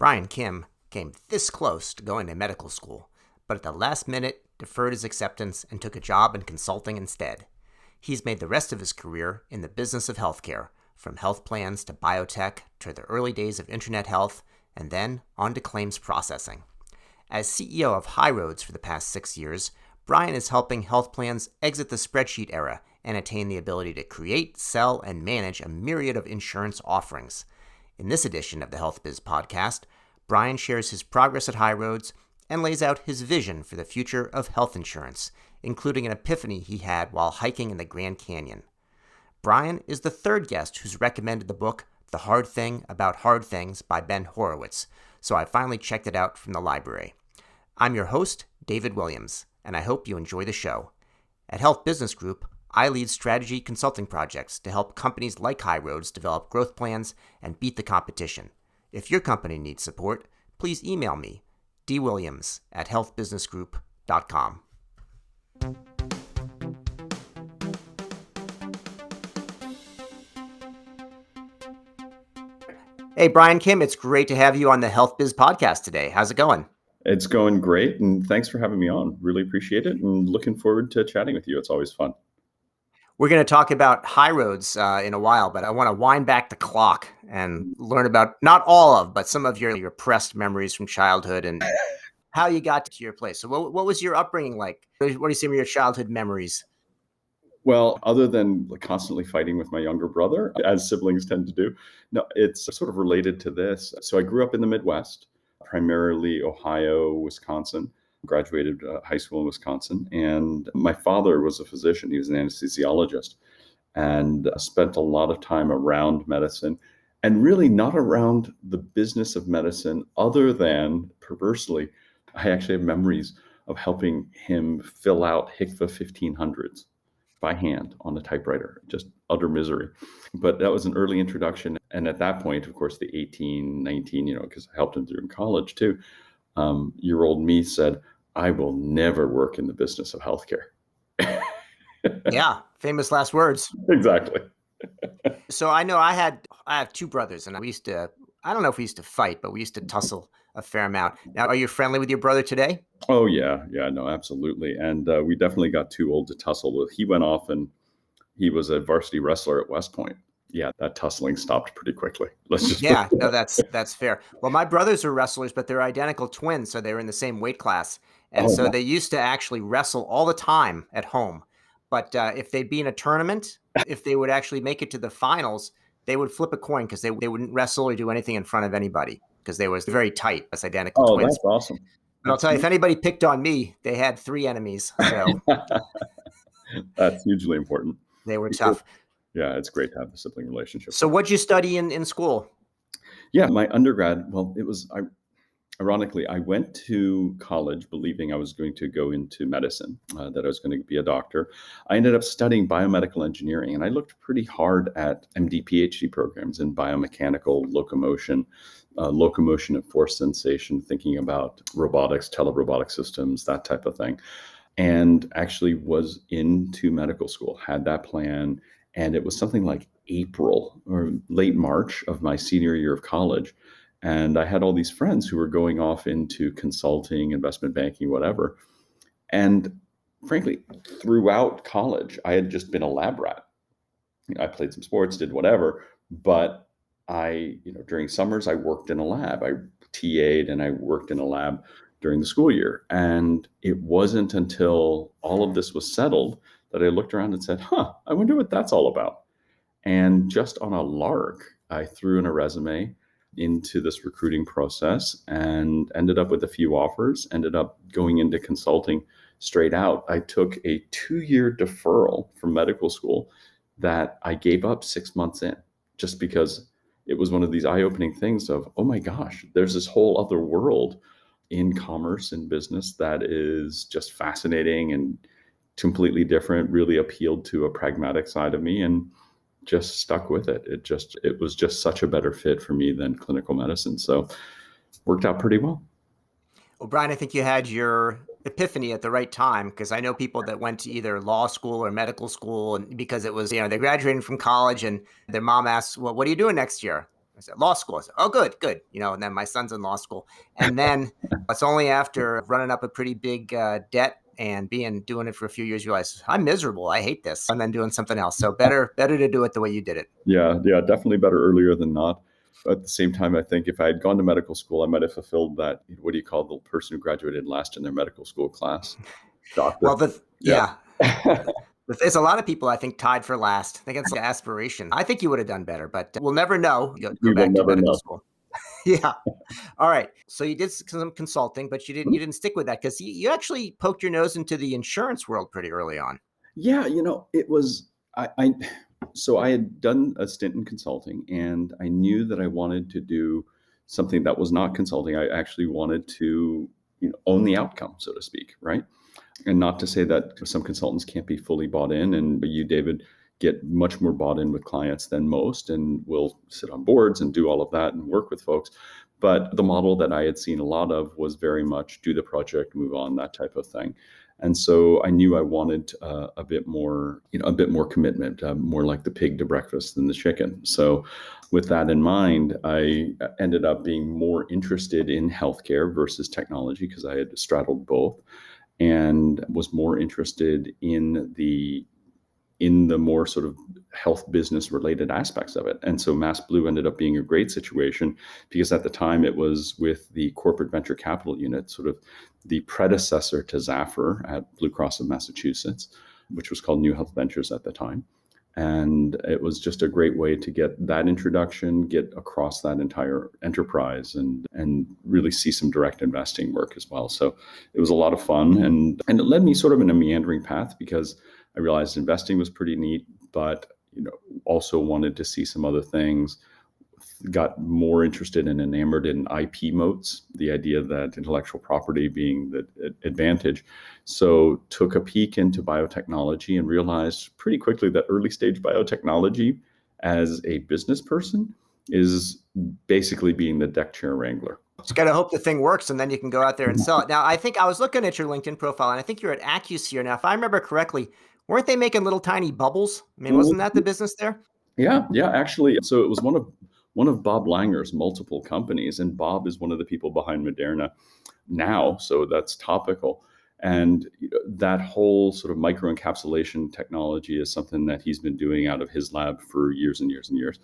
Brian Kim came this close to going to medical school, but at the last minute deferred his acceptance and took a job in consulting instead. He's made the rest of his career in the business of healthcare, from health plans to biotech to the early days of internet health, and then on to claims processing. As CEO of HighRoads for the past 6 years, Brian is helping health plans exit the spreadsheet era and attain the ability to create, sell, and manage a myriad of insurance offerings. In this edition of the Health Biz podcast, Brian shares his progress at HighRoads and lays out his vision for the future of health insurance, including an epiphany he had while hiking in the Grand Canyon. Brian is the third guest who's recommended the book The Hard Thing About Hard Things by Ben Horowitz, so I finally checked it out from the library. I'm your host, David Williams, and I hope you enjoy the show. At Health Business Group, I lead strategy consulting projects to help companies like HighRoads develop growth plans and beat the competition. If your company needs support, please email me, dwilliams@healthbusinessgroup.com. Hey, Brian Kim, it's great to have you on the Health Biz podcast today. How's it going? It's going great, and thanks for having me on. Really appreciate it, and looking forward to chatting with you. It's always fun. We're going to talk about HighRoads in a while, but I want to wind back the clock and learn about not all of, but some of your repressed memories from childhood and how you got to your place. So what was your upbringing like? What do you say were your childhood memories? Well, other than constantly fighting with my younger brother, as siblings tend to do, no, it's sort of related to this. So I grew up in the Midwest, primarily Ohio, Wisconsin. Graduated high school in Wisconsin, and my father was a physician. He was an anesthesiologist and spent a lot of time around medicine and really not around the business of medicine, other than, perversely, I actually have memories of helping him fill out HCFA 1500s by hand on a typewriter, just utter misery. But that was an early introduction. And at that point, of course, the 18, 19, because I helped him through in college too, year-old me said, I will never work in the business of healthcare. Yeah, famous last words. Exactly. So I know I have two brothers, and we used to, I don't know if we used to fight, but we used to tussle a fair amount. Now, are you friendly with your brother today? Oh, yeah, no, absolutely. And we definitely got too old to tussle with. He went off and he was a varsity wrestler at West Point. Yeah, that tussling stopped pretty quickly. Yeah, no, that's fair. Well, my brothers are wrestlers, but they're identical twins, so they were in the same weight class. And so they used to actually wrestle all the time at home. But if they'd be in a tournament, if they would actually make it to the finals, they would flip a coin because they wouldn't wrestle or do anything in front of anybody because they were very tight as identical twins. That's awesome. But I'll tell you, if anybody picked on me, they had 3 enemies. So that's hugely important. They were tough. Yeah, it's great to have the sibling relationship. So what'd you study in school? Yeah, my undergrad, well, ironically, I went to college believing I was going to go into medicine, that I was going to be a doctor. I ended up studying biomedical engineering, and I looked pretty hard at MD, PhD programs in biomechanical locomotion and force sensation, thinking about robotics, telerobotic systems, that type of thing, and actually was into medical school, had that plan. And it was something like April or late March of my senior year of college. And I had all these friends who were going off into consulting, investment banking, whatever. And frankly, throughout college, I had just been a lab rat. I played some sports, did whatever. But during summers, I worked in a lab. I TA'd and I worked in a lab during the school year. And it wasn't until all of this was settled that I looked around and said, I wonder what that's all about. And just on a lark, I threw in a resume into this recruiting process and ended up with a few offers, ended up going into consulting straight out. I took a 2-year deferral from medical school that I gave up 6 months in, just because it was one of these eye-opening things of, oh my gosh, there's this whole other world in commerce and business that is just fascinating and completely different, really appealed to a pragmatic side of me, and just stuck with it. It was just such a better fit for me than clinical medicine. So worked out pretty well. Well, Brian, I think you had your epiphany at the right time, because I know people that went to either law school or medical school, and because it was, they graduated from college and their mom asks, well, what are you doing next year? I said, law school. I said, oh, good, good. And then my son's in law school. And then it's only after running up a pretty big debt and doing it for a few years, you realize I'm miserable. I hate this. And then doing something else. So better to do it the way you did it. Yeah, definitely better earlier than not. At the same time, I think if I had gone to medical school, I might have fulfilled that. What do you call the person who graduated last in their medical school class? Doctor. Well, Yeah. yeah. There's a lot of people, I think, tied for last. I think it's like aspiration. I think you would have done better, but we'll never know. Go We will back to never medical know. school. Yeah. All right. So you did some consulting, but you didn't stick with that because you actually poked your nose into the insurance world pretty early on. Yeah, it was so I had done a stint in consulting, and I knew that I wanted to do something that was not consulting. I actually wanted to, own the outcome, so to speak, right? And not to say that some consultants can't be fully bought in, and you, David, get much more bought in with clients than most, and will sit on boards and do all of that and work with folks. But the model that I had seen a lot of was very much do the project, move on, that type of thing. And so I knew I wanted a bit more, a bit more commitment, more like the pig to breakfast than the chicken. So with that in mind, I ended up being more interested in healthcare versus technology because I had straddled both, and was more interested in the more sort of health business related aspects of it. And so Mass Blue ended up being a great situation because at the time it was with the corporate venture capital unit, sort of the predecessor to Zaffer at Blue Cross of Massachusetts, which was called New Health Ventures at the time. And it was just a great way to get that introduction, get across that entire enterprise, and really see some direct investing work as well. So it was a lot of fun, and it led me sort of in a meandering path because I realized investing was pretty neat, but also wanted to see some other things. Got more interested and enamored in IP moats, the idea that intellectual property being the advantage. So took a peek into biotechnology and realized pretty quickly that early stage biotechnology as a business person is basically being the deck chair wrangler. Just got to hope the thing works, and then you can go out there and sell it. Now, I think I was looking at your LinkedIn profile, and I think you're at AccuSphere. Now, if I remember correctly, weren't they making little tiny bubbles? I mean, wasn't that the business there? Yeah, actually. So it was one of Bob Langer's multiple companies, and Bob is one of the people behind Moderna now, so that's topical. And that whole sort of microencapsulation technology is something that he's been doing out of his lab for years and years and years.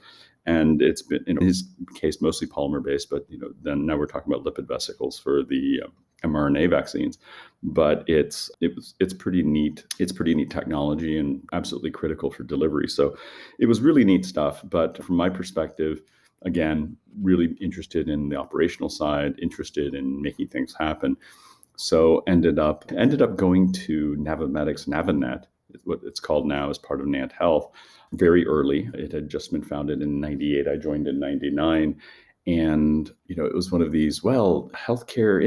And it's been, in his case, mostly polymer based, but then now we're talking about lipid vesicles for the mRNA vaccines. But it's pretty neat. It's pretty neat technology and absolutely critical for delivery. So it was really neat stuff. But from my perspective, again, really interested in the operational side, interested in making things happen. So ended up going to Navimedics, Navinet, what it's called now, as part of Nant Health, very early. It had just been founded in 98. I joined in 99. And, it was one of these, healthcare,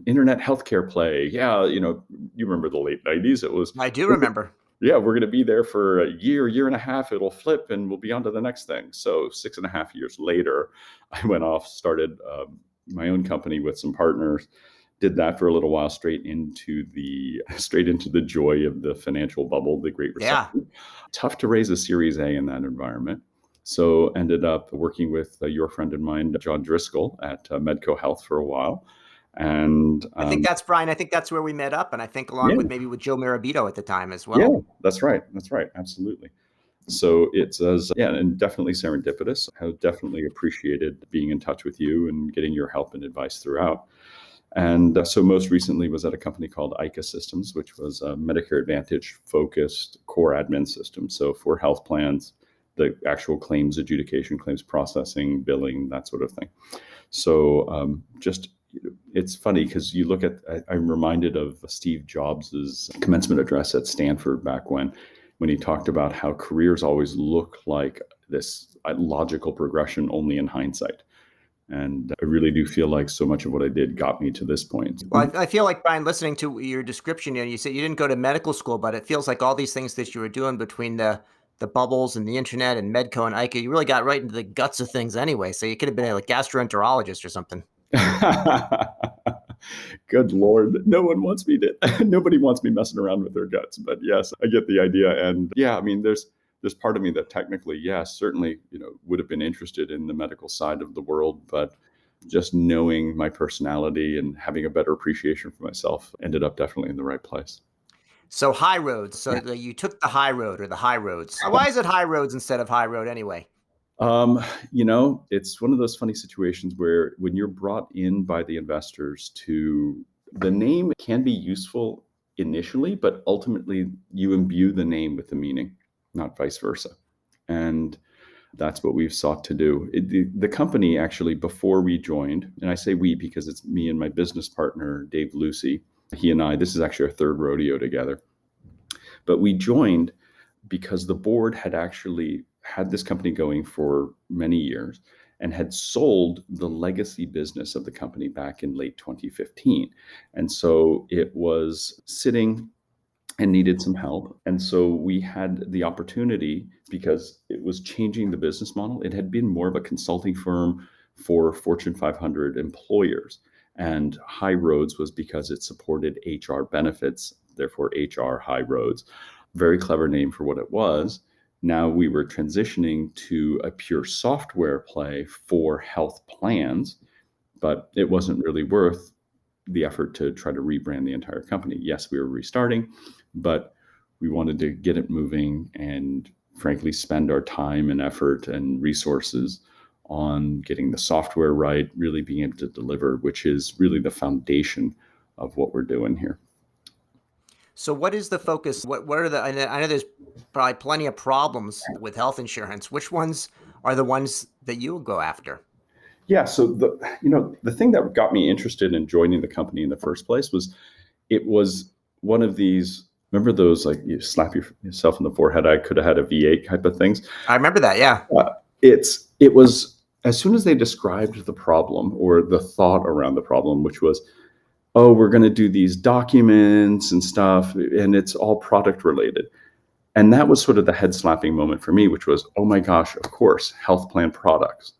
internet healthcare play. Yeah, you remember the late 90s. It was. I do remember. Yeah, we're going to be there for a year and a half. It'll flip and we'll be on to the next thing. So 6.5 years later, I went off, started my own company with some partners, did that for a little while, straight into the joy of the financial bubble, the Great Recession. Yeah. Tough to raise a Series A in that environment. So ended up working with your friend of mine, John Driscoll, at Medco Health for a while. And I think that's Brian. I think that's where we met up. And I think along with Joe Marabito at the time as well. Yeah, that's right. Absolutely. So it's and definitely serendipitous. I definitely appreciated being in touch with you and getting your help and advice throughout. And so most recently was at a company called ICA Systems, which was a Medicare Advantage focused core admin system. So for health plans, the actual claims adjudication, claims processing, billing, that sort of thing. So it's funny because you look at, I'm reminded of Steve Jobs's commencement address at Stanford back when he talked about how careers always look like this logical progression only in hindsight. And I really do feel like so much of what I did got me to this point. Well, I feel like, Brian, listening to your description, you said you didn't go to medical school, but it feels like all these things that you were doing between the bubbles and the internet and Medco and ICA, you really got right into the guts of things anyway. So you could have been a gastroenterologist or something. Good Lord. Nobody wants me messing around with their guts. But yes, I get the idea. And yeah, I mean, there's there's part of me that technically, yes, certainly, would have been interested in the medical side of the world, but just knowing my personality and having a better appreciation for myself ended up definitely in the right place. So high roads. So Yeah. you took the high road or the high roads. Why is it high roads instead of high road anyway? It's one of those funny situations where when you're brought in by the investors to the name can be useful initially, but ultimately you imbue the name with the meaning, not vice versa. And that's what we've sought to do. The company actually, before we joined, and I say we because it's me and my business partner, Dave Lucy, he and I, this is actually our third rodeo together. But we joined because the board had actually had this company going for many years and had sold the legacy business of the company back in late 2015. And so it was sitting and needed some help. And so we had the opportunity, because it was changing the business model. It had been more of a consulting firm for Fortune 500 employers. And HighRoads was because it supported HR benefits, therefore HR HighRoads. Very clever name for what it was. Now we were transitioning to a pure software play for health plans, but it wasn't really worth the effort to try to rebrand the entire company. Yes, we were restarting, but we wanted to get it moving and frankly spend our time and effort and resources on getting the software right, really being able to deliver, which is really the foundation of what we're doing here. So what is the focus? What are the, I know there's probably plenty of problems with health insurance. Which ones are the ones that you will go after? Yeah, so the thing that got me interested in joining the company in the first place was it was one of these. Remember those, like, you slap yourself in the forehead, I could have had a V8 type of things. I remember that. Yeah. It was as soon as they described the problem or the thought around the problem, which was, oh, we're going to do these documents and stuff, and it's all product related. And that was sort of the head slapping moment for me, which was, oh my gosh, of course, health plan products.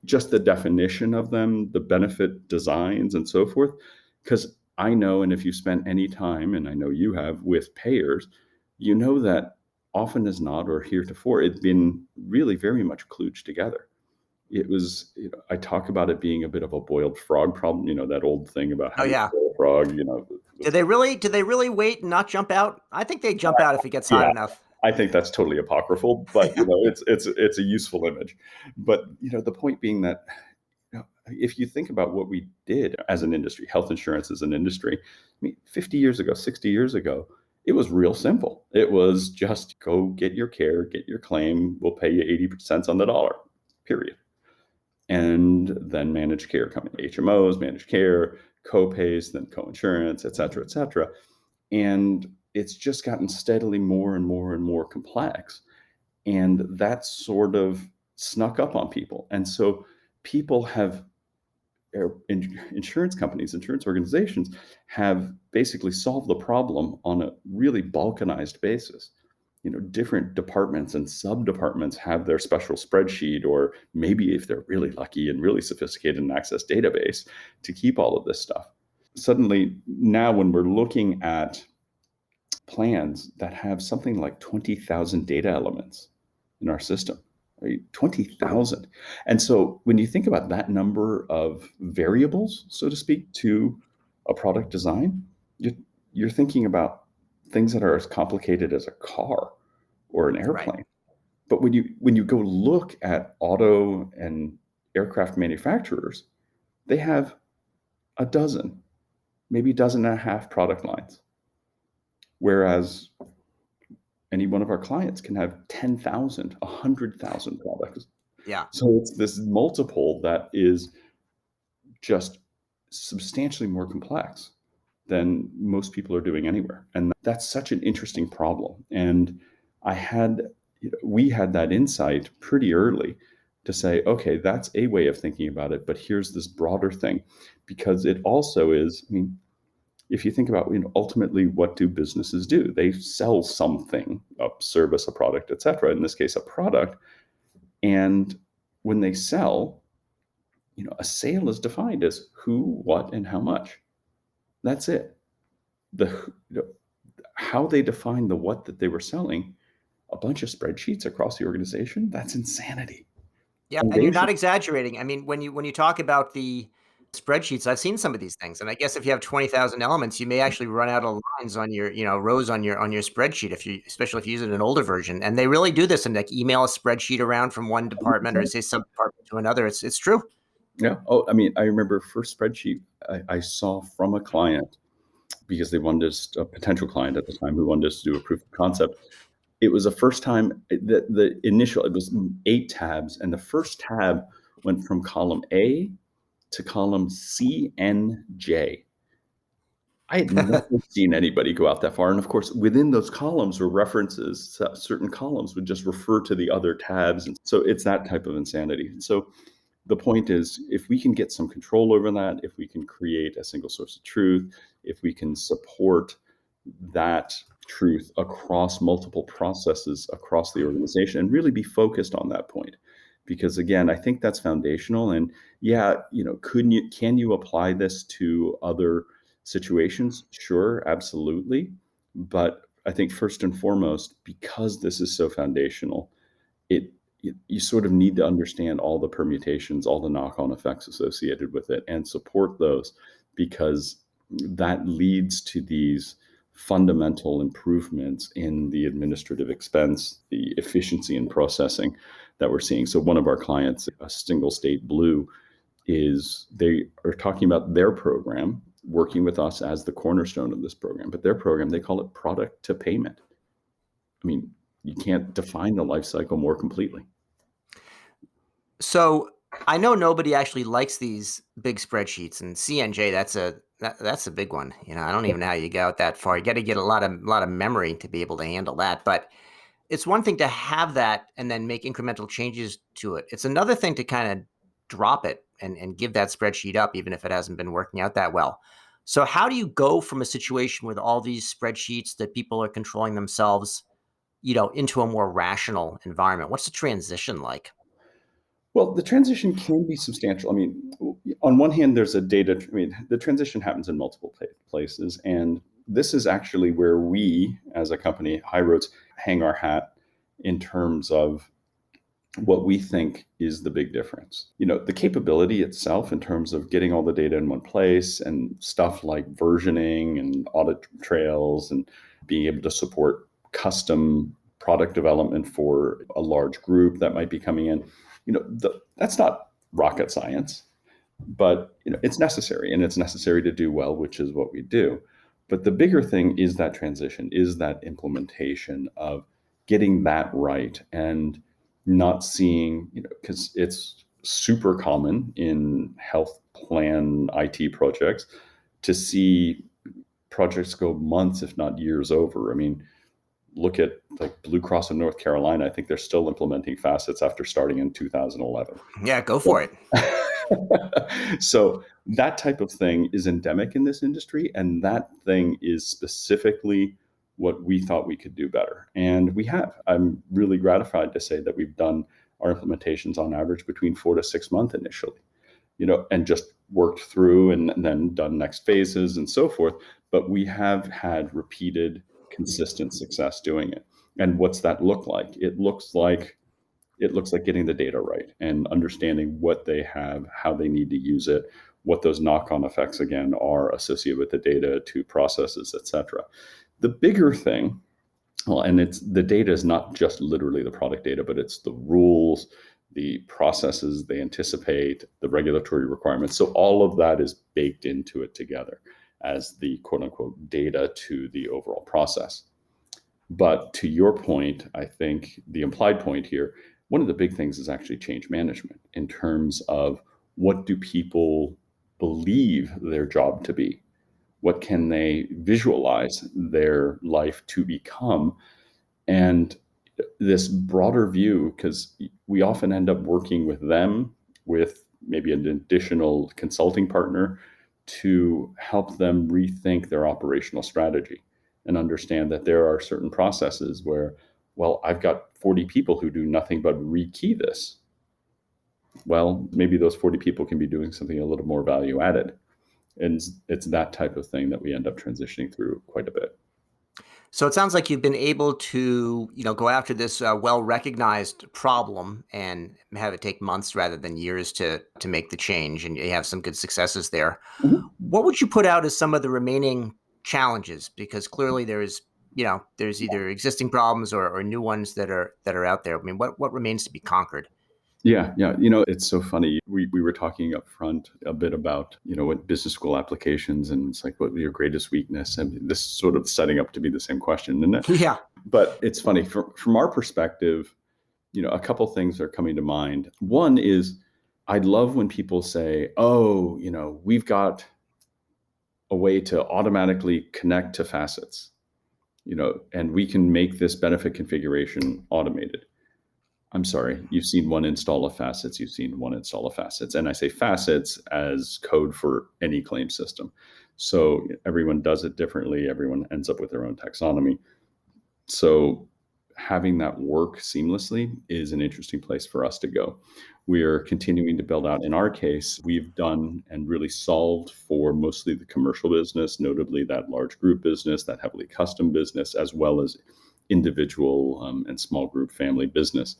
Just the definition of them, the benefit designs and so forth. Because I know, and if you spent any time, and I know you have, with payers, you know that often as not, or heretofore, it's been really very much kludged together. It was, I talk about it being a bit of a boiled frog problem, that old thing about Oh how you yeah. boil a frog, Did they really wait and not jump out? I think they jump out if it gets hot yeah, enough. I think that's totally apocryphal, but it's a useful image. But the point being that, if you think about what we did as an industry, health insurance as an industry, I mean, 50 years ago, 60 years ago, it was real simple. It was just go get your care, get your claim, we'll pay you 80 cents on the dollar, period. And then managed care coming, HMOs, managed care, co-pays, then co-insurance, et cetera, et cetera. And it's just gotten steadily more and more and more complex. And that sort of snuck up on people. And so people have, insurance companies, insurance organizations have basically solved the problem on a really balkanized basis. Different departments and sub departments have their special spreadsheet, or maybe if they're really lucky and really sophisticated, an access database to keep all of this stuff. Suddenly, now when we're looking at plans that have something like 20,000 data elements in our system, right? 20,000. And so when you think about that number of variables, so to speak, to a product design, you're thinking about things that are as complicated as a car or an Right. airplane. But when you go look at auto and aircraft manufacturers, they have a dozen, maybe a dozen and a half product lines. Whereas any one of our clients can have 10,000, 100,000 products. Yeah. So it's this multiple that is just substantially more complex than most people are doing anywhere. And that's such an interesting problem. And we had that insight pretty early to say, okay, that's a way of thinking about it, but here's this broader thing, because it also is, I mean, if you think about, ultimately, what do businesses do? They sell something, a service, a product, et cetera. In this case, a product. And when they sell, a sale is defined as who, what, and how much. That's it. How they define the what that they were selling a bunch of spreadsheets across the organization, that's insanity. Yeah, and you're not Foundation. exaggerating. I mean, when you talk about the spreadsheets, I've seen some of these things, and I guess if you have 20,000 elements, you may actually run out of lines on your, rows on your spreadsheet if you, especially if you use it in an older version. And they really do this and like email a spreadsheet around from one department or say sub department to another. It's true. Yeah. Oh, I mean, I remember first spreadsheet I saw from a client because they wanted us, a potential client at the time who wanted us to do a proof of concept. It was the first time that the initial, it was 8 tabs, and the first tab went from column A to column CNJ. I had never seen anybody go out that far. And of course, within those columns were references. Certain columns would just refer to the other tabs. And so it's that type of insanity. So the point is, if we can get some control over that, if we can create a single source of truth, if we can support that truth across multiple processes across the organization and really be focused on that point. Because again, I think that's foundational. And yeah, can you apply this to other situations? Sure, absolutely. But I think first and foremost, because this is so foundational, it you sort of need to understand all the permutations, all the knock-on effects associated with it, and support those, because that leads to these fundamental improvements in the administrative expense, the efficiency in processing that we're seeing. So one of our clients, a single state blue, is they are talking about their program, working with us as the cornerstone of this program, but their program, they call it product to payment. I mean, you can't define the life cycle more completely. So I know nobody actually likes these big spreadsheets, and CNJ, that's a big one. I don't even know how you go out that far. You got to get a lot of memory to be able to handle that. But it's one thing to have that and then make incremental changes to it. It's another thing to kind of drop it and give that spreadsheet up, even if it hasn't been working out that well. So how do you go from a situation with all these spreadsheets that people are controlling themselves, into a more rational environment? What's the transition like? Well, the transition can be substantial. I mean, on one hand, there's a data, I mean, the transition happens in multiple places. And this is actually where we, as a company, HighRoads, hang our hat in terms of what we think is the big difference. The capability itself in terms of getting all the data in one place and stuff like versioning and audit trails and being able to support custom product development for a large group that might be coming in, that's not rocket science, but it's necessary, and it's necessary to do well, which is what we do. But the bigger thing is that transition, is that implementation of getting that right, and not seeing, because it's super common in health plan IT projects to see projects go months, if not years over. I mean, look at like Blue Cross of North Carolina. I think they're still implementing facets after starting in 2011. Yeah, go for it. So that type of thing is endemic in this industry, and that thing is specifically what we thought we could do better. And we have. I'm really gratified to say that we've done our implementations on average between 4 to 6 months initially, and just worked through and then done next phases and so forth. But we have had repeated, consistent success doing it. And what's that look like? It looks like getting the data right and understanding what they have, how they need to use it, what those knock-on effects again are associated with the data to processes, et cetera. The bigger thing, well, and it's the data is not just literally the product data, but it's the rules, the processes they anticipate, the regulatory requirements. So all of that is baked into it together as the quote unquote data to the overall process. But to your point, I think the implied point here, one of the big things is actually change management in terms of what do people believe their job to be? What can they visualize their life to become? And this broader view, because we often end up working with them, with maybe an additional consulting partner to help them rethink their operational strategy and understand that there are certain processes where, well, I've got 40 people who do nothing but rekey this. Well, maybe those 40 people can be doing something a little more value added. And it's that type of thing that we end up transitioning through quite a bit. So it sounds like you've been able to, go after this well-recognized problem and have it take months rather than years to make the change, and you have some good successes there. Mhm. What would you put out as some of the remaining challenges? Because clearly there's either existing problems or new ones that are out there. I mean, what remains to be conquered? Yeah, yeah. It's so funny. We were talking up front a bit about, what business school applications, and it's like, what your greatest weakness? And this is sort of setting up to be the same question, isn't it? Yeah. But it's funny from our perspective, a couple things are coming to mind. One is I love when people say, oh, we've got a way to automatically connect to facets, and we can make this benefit configuration automated. I'm sorry, you've seen one install of facets, you've seen one install of facets. And I say facets as code for any claim system. So everyone does it differently, everyone ends up with their own taxonomy. So having that work seamlessly is an interesting place for us to go. We're continuing to build out. In our case, we've done and really solved for mostly the commercial business, notably that large group business, that heavily custom business, as well as individual and small group family business.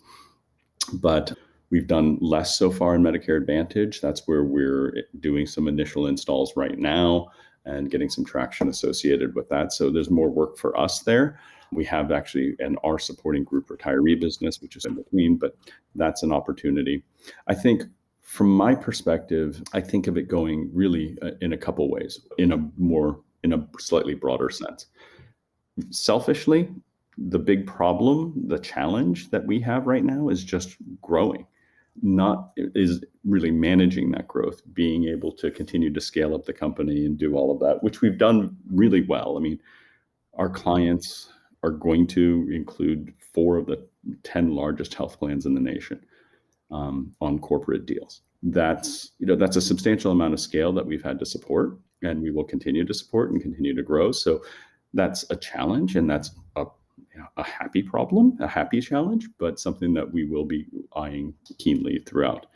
But we've done less so far in Medicare Advantage. That's where we're doing some initial installs right now and getting some traction associated with that. So there's more work for us there. We have actually and are supporting group retiree business, which is in between, but that's an opportunity. I think from my perspective, I think of it going really in a couple ways, in a slightly broader sense. Selfishly, the big problem, the challenge that we have right now is just growing, not is really managing that growth, being able to continue to scale up the company and do all of that, which we've done really well. I mean, our clients are going to include 4 of the 10 largest health plans in the nation on corporate deals. That's a substantial amount of scale that we've had to support, and we will continue to support and continue to grow. So that's a challenge, and that's a happy problem, a happy challenge, but something that we will be eyeing keenly throughout.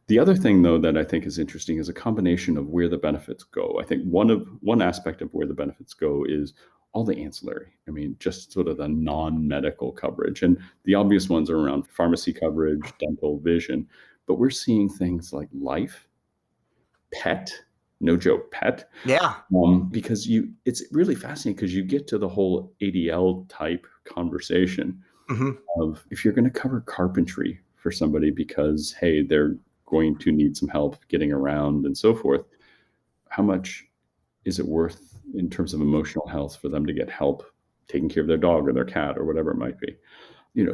The other thing, though, that I think is interesting is a combination of where the benefits go. I think one aspect of where the benefits go is all the ancillary. I mean, just sort of the non-medical coverage. And the obvious ones are around pharmacy coverage, dental, vision. But we're seeing things like life, pet, no joke, pet, Yeah. because it's really fascinating because you get to the whole ADL type conversation Hmm. of if you're going to cover carpentry for somebody because, hey, they're going to need some help getting around and so forth, how much is it worth in terms of emotional health for them to get help taking care of their dog or their cat or whatever it might be?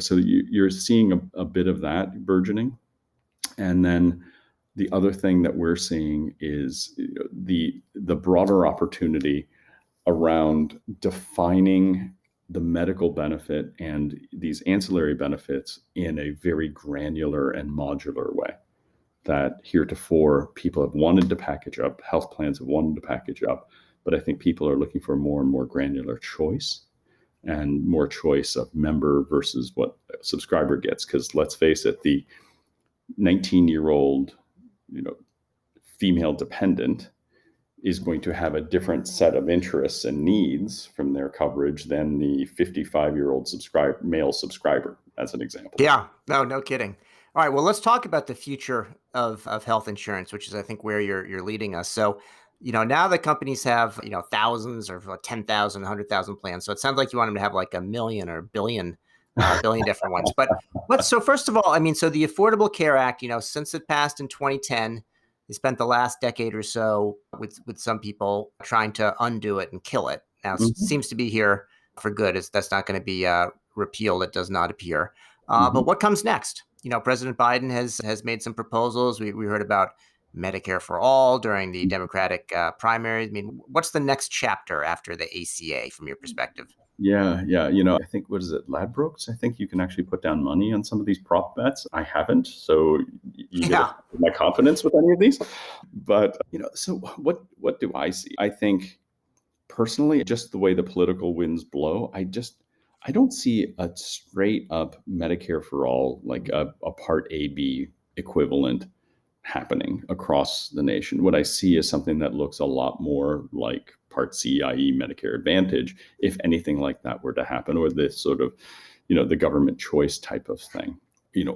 So you're seeing a bit of that burgeoning. And then the other thing that we're seeing is the broader opportunity around defining the medical benefit and these ancillary benefits in a very granular and modular way that heretofore people have wanted to package up, health plans have wanted to package up, but I think people are looking for more and more granular choice and more choice of member versus what a subscriber gets. Because let's face it, the 19-year-old, female dependent is going to have a different set of interests and needs from their coverage than the 55-year-old male subscriber, as an example. Yeah. No kidding. All right. Well, let's talk about the future of health insurance, which is, I think, where you're leading us. So, now the companies have, thousands or like 10,000, 100,000 plans. So it sounds like you want them to have like a million or a billion different ones. But so first of all, I mean, so the Affordable Care Act, since it passed in 2010, they spent the last decade or so with some people trying to undo it and kill it. Now it Mm-hmm. seems to be here for good. That's not going to be repealed. It does not appear. Mm-hmm. But what comes next? President Biden has made some proposals. We heard about Medicare for all during the Democratic primaries. I mean, what's the next chapter after the ACA from your perspective? Yeah, yeah. I think, what is it, Ladbrokes? I think you can actually put down money on some of these prop bets. I haven't, so you get Yeah. my confidence with any of these. But so what do I see? I think personally, just the way the political winds blow, I don't see a straight up Medicare for all, like a Part A B equivalent happening across the nation. What I see is something that looks a lot more like Part C, i.e. Medicare Advantage, if anything like that were to happen, or this sort of, the government choice type of thing,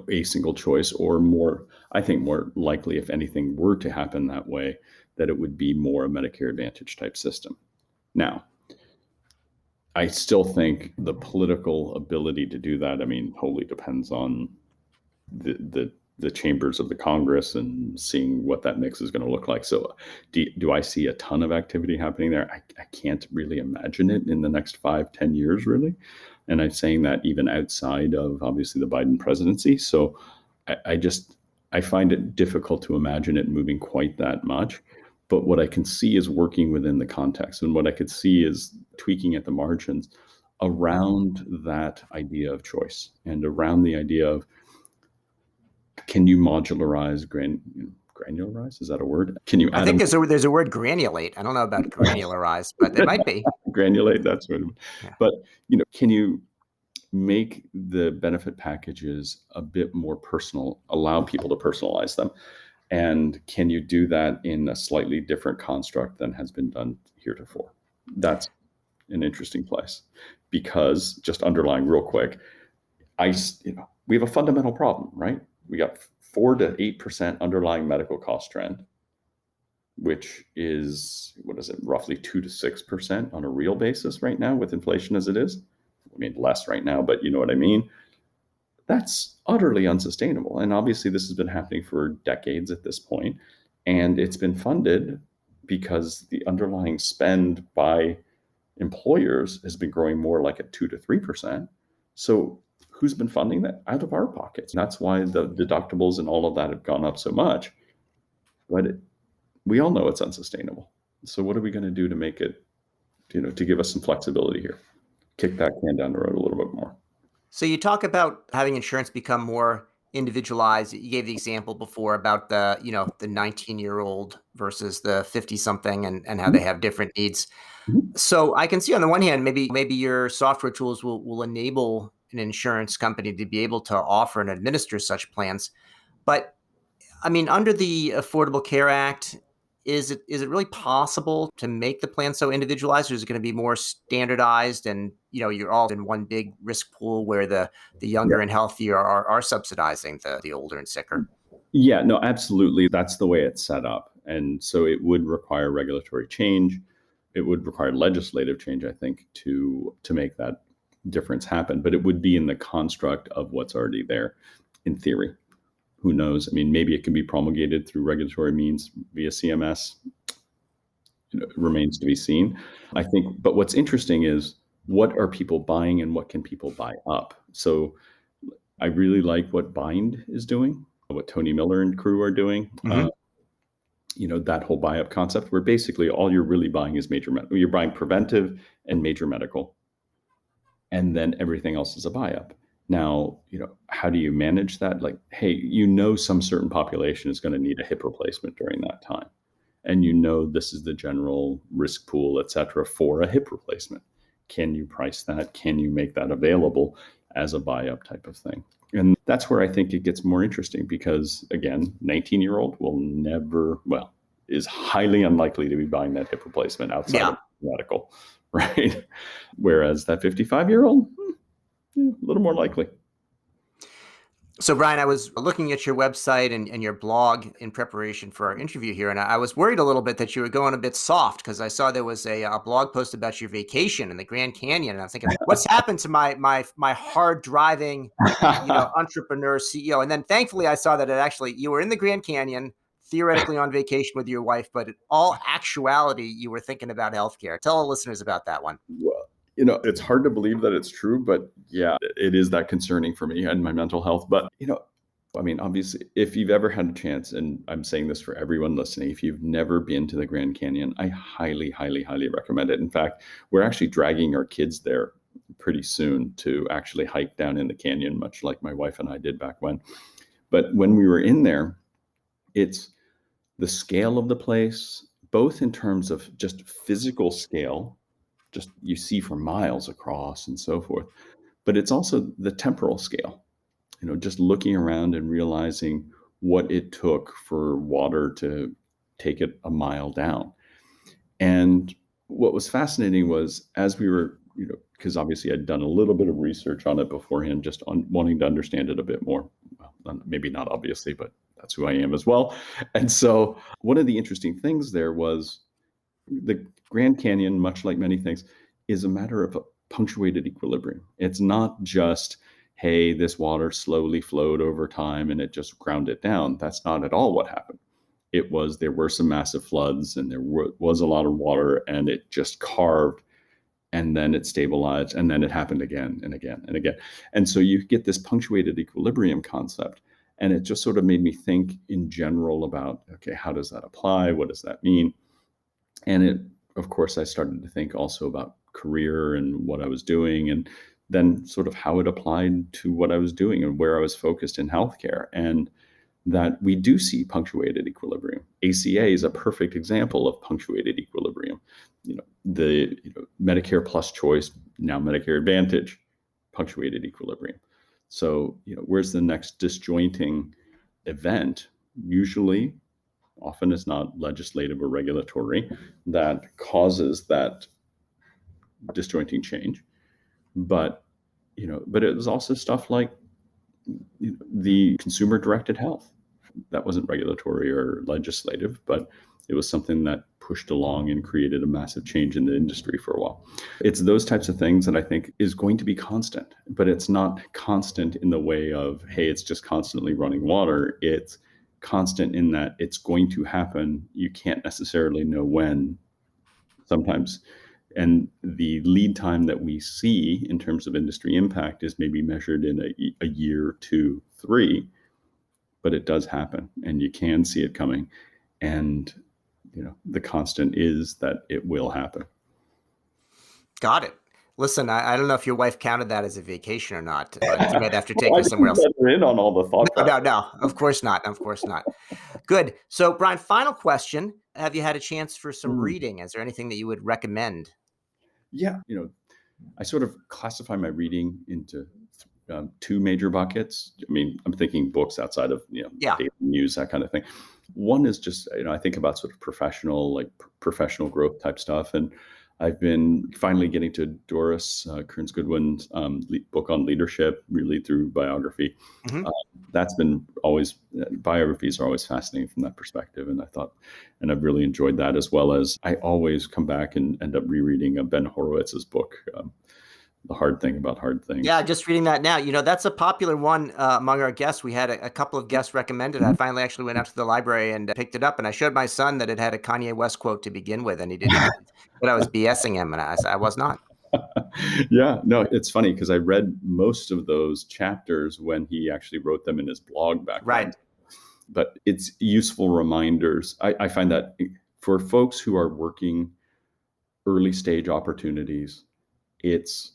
a single choice, or more, I think more likely, if anything were to happen that way, that it would be more a Medicare Advantage type system. Now, I still think the political ability to do that, wholly depends on the chambers of the Congress and seeing what that mix is going to look like. So do I see a ton of activity happening there? I can't really imagine it in the next 5-10 years, really. And I'm saying that even outside of obviously the Biden presidency. So I find it difficult to imagine it moving quite that much. But what I can see is working within the context. And what I could see is tweaking at the margins around that idea of choice and around the idea of, can you modularize, granularize? Is that a word? Can you I think there's a word, granulate. I don't know about granularize, but it might be. Granulate, that's what. Yeah. But, can you make the benefit packages a bit more personal, allow people to personalize them? And can you do that in a slightly different construct than has been done heretofore? That's an interesting place, because just underlying real quick, we have a fundamental problem, right? We got 4 to 8% underlying medical cost trend, which is, roughly 2 to 6% on a real basis right now with inflation as it is. Less right now, but you know what I mean? That's utterly unsustainable. And obviously this has been happening for decades at this point, and it's been funded because the underlying spend by employers has been growing more like at 2 to 3%. So who's been funding that? Out of our pockets. And that's why the deductibles and all of that have gone up so much. But we all know it's unsustainable. So what are we going to do to make it, to give us some flexibility here? Kick that can down the road a little bit more. So you talk about having insurance become more individualized. You gave the example before about the 19-year-old versus the 50-something and how they have different needs. Mm-hmm. So I can see on the one hand, maybe your software tools will enable an insurance company to be able to offer and administer such plans. But under the Affordable Care Act, is it really possible to make the plan so individualized, or is it going to be more standardized and you're all in one big risk pool where the younger and healthier are subsidizing the older and sicker? Yeah, no, absolutely. That's the way it's set up. And so it would require regulatory change. It would require legislative change, I think, to make that difference happen. But it would be in the construct of what's already there in theory. Who knows? Maybe it can be promulgated through regulatory means via CMS. It remains to be seen, I think. But what's interesting is, what are people buying and what can people buy up? So I really like what Bind is doing, what Tony Miller and crew are doing. Mm-hmm. That whole buy up concept, where basically all you're really buying is major medical. You're buying preventive and major medical, and then everything else is a buy up. Now, how do you manage that? Like, hey, some certain population is going to need a hip replacement during that time. And this is the general risk pool, et cetera, for a hip replacement. Can you price that? Can you make that available as a buy-up type of thing? And that's where I think it gets more interesting, because, again, 19-year-old is highly unlikely to be buying that hip replacement outside of medical, right? Whereas that 55-year-old, a little more likely. So, Brian, I was looking at your website and your blog in preparation for our interview here, and I was worried a little bit that you were going a bit soft, because I saw there was a blog post about your vacation in the Grand Canyon, and I was thinking, what's happened to my hard driving, entrepreneur CEO? And then thankfully, I saw that you were in the Grand Canyon, theoretically on vacation with your wife, but in all actuality, you were thinking about healthcare. Tell our listeners about that one. Well, it's hard to believe that it's true, but yeah, it is that concerning for me and my mental health. But, obviously, if you've ever had a chance, and I'm saying this for everyone listening, if you've never been to the Grand Canyon, I highly, highly, highly recommend it. In fact, we're actually dragging our kids there pretty soon to actually hike down in the canyon, much like my wife and I did back when. But when we were in there, it's the scale of the place, both in terms of just physical scale, just you see for miles across and so forth. But it's also the temporal scale, just looking around and realizing what it took for water to take it a mile down. And what was fascinating was as we were, because obviously I'd done a little bit of research on it beforehand, just on wanting to understand it a bit more. Well, maybe not obviously, but that's who I am as well. And so one of the interesting things there was the Grand Canyon, much like many things, is a matter of a punctuated equilibrium. It's not just, hey, this water slowly flowed over time and it just ground it down. That's not at all what happened. It was there were some massive floods and there was a lot of water and it just carved and then it stabilized and then it happened again and again and again. And so you get this punctuated equilibrium concept. And it just sort of made me think in general about, okay, how does that apply? What does that mean? And it, of course, I started to think also about career and what I was doing, and then sort of how it applied to what I was doing and where I was focused in healthcare. And that we do see punctuated equilibrium. ACA is a perfect example of punctuated equilibrium. The Medicare Plus Choice, now Medicare Advantage, punctuated equilibrium. So, where's the next disjointing event? Usually, often is not legislative or regulatory, that causes that disjointing change. But it was also stuff like the consumer directed health. That wasn't regulatory or legislative, but it was something that pushed along and created a massive change in the industry for a while. It's those types of things that I think is going to be constant, but it's not constant in the way of, hey, it's just constantly running water. It's constant in that it's going to happen. You can't necessarily know when sometimes. And the lead time that we see in terms of industry impact is maybe measured in a year, 2, 3, but it does happen and you can see it coming. And, the constant is that it will happen. Got it. Listen, I don't know if your wife counted that as a vacation or not, but you might have to take her somewhere else. Let her in on all the thought process. No, of course not. Of course not. Good. So, Brian, final question. Have you had a chance for some reading? Is there anything that you would recommend? Yeah. I sort of classify my reading into 2 major buckets. I mean, I'm thinking books outside of, daily news, that kind of thing. One is just, I think about sort of professional growth type stuff. And I've been finally getting to Doris Kearns Goodwin's book on leadership, really through biography. Mm-hmm. That's been biographies are always fascinating from that perspective. And I've really enjoyed that, as well as I always come back and end up rereading Ben Horowitz's book, The Hard Thing About Hard Things. Yeah, just reading that now. That's a popular one among our guests. We had a couple of guests recommended. I finally actually went out to the library and picked it up, and I showed my son that it had a Kanye West quote to begin with, and he didn't but I was BSing him, and I was not. Yeah, no, it's funny because I read most of those chapters when he actually wrote them in his blog back then. Right. But it's useful reminders. I find that for folks who are working early stage opportunities, it's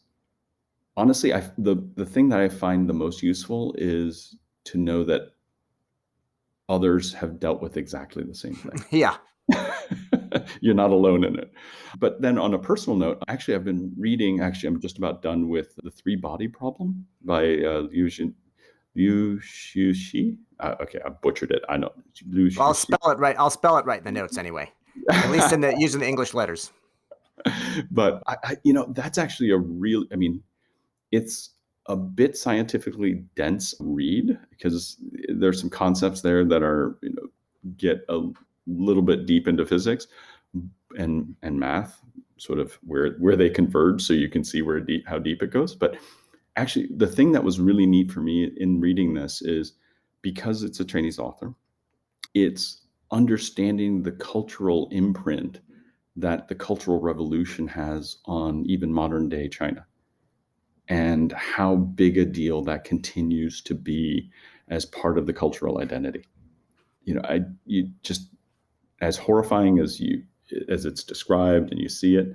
honestly, the thing that I find the most useful is to know that others have dealt with exactly the same thing. Yeah. You're not alone in it. But then on a personal note, actually, I've been reading, I'm just about done with The 3-Body Problem by Liu Xi. Okay, I butchered it. I know. Well, I'll spell it right. I'll spell it right in the notes anyway, at least using the English letters. But that's actually it's a bit scientifically dense read because there's some concepts there that are, get a little bit deep into physics and math, sort of where they converge, so you can see how deep it goes. But actually, the thing that was really neat for me in reading this is because it's a Chinese author, it's understanding the cultural imprint that the Cultural Revolution has on even modern day China, and how big a deal that continues to be as part of the cultural identity. You just, as horrifying as it's described and you see it,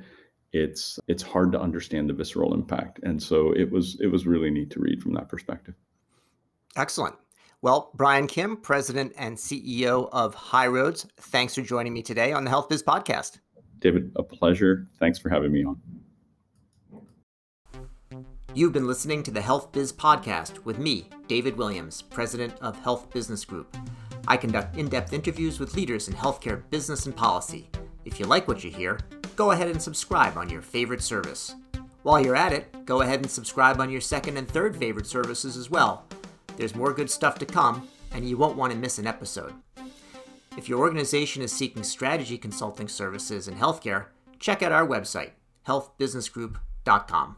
it's hard to understand the visceral impact. And so it was really neat to read from that perspective. Excellent. Well, Brian Kim, President and CEO of HighRoads, thanks for joining me today on the Health Biz Podcast. David, a pleasure. Thanks for having me on. You've been listening to the Health Biz Podcast with me, David Williams, President of Health Business Group. I conduct in-depth interviews with leaders in healthcare business and policy. If you like what you hear, go ahead and subscribe on your favorite service. While you're at it, go ahead and subscribe on your second and third favorite services as well. There's more good stuff to come, and you won't want to miss an episode. If your organization is seeking strategy consulting services in healthcare, check out our website, healthbusinessgroup.com.